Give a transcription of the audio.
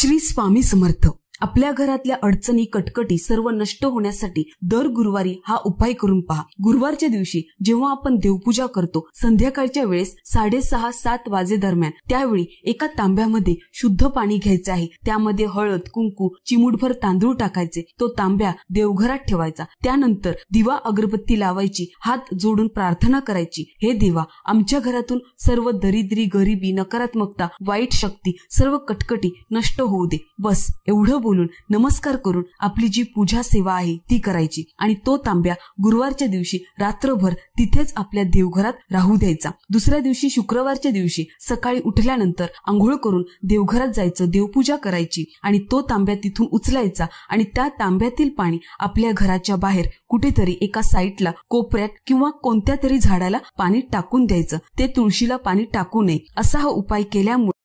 श्री स्वामी समर्थ। आपल्या घरातल्या अडचणी कटकटी सर्व नष्ट होण्यासाठी दर गुरुवारी हा उपाय करून पहा। गुरुवारच्या दिवशी जेव्हा आपण देवपूजा करतो संध्याकाळच्या वेळेस 6:30-7 वाजे दरम्यान, त्यावेळी एका तांब्यामध्ये शुद्ध पाणी घ्यायचे आहे। त्यामध्ये हळद, कुंकू, चिमूटभर तांदूळ टाकायचे। तो तांब्या देवघरात ठेवायचा। त्यानंतर दिवा अगरबत्ती लावायची, हात जोडून प्रार्थना करायची, हे देवा, आमच्या घरातून सर्व दरिद्री, गरिबी, नकारात्मकता, वाईट शक्ती, सर्व कटकटी नष्ट होऊ दे। बस एवढं बोलून नमस्कार करून आपली जी पूजा सेवा आहे ती करायची आणि तो तांब्या गुरुवारच्या दिवशी रात्रभर तिथेच आपल्या देवघरात राहू द्यायचा। दुसऱ्या दिवशी शुक्रवारच्या दिवशी सकाळी उठल्यानंतर आंघोळ करून देवघरात जायचं, देवपूजा करायची आणि तो तांब्या तिथून उचलायचा आणि त्या तांब्यातील पाणी आपल्या घराच्या बाहेर कुठेतरी एका साईडला, कोपऱ्यात किंवा कोणत्या तरी झाडाला पाणी टाकून द्यायचं। ते तुळशीला पाणी टाकू नये। असा हा उपाय केल्यामुळे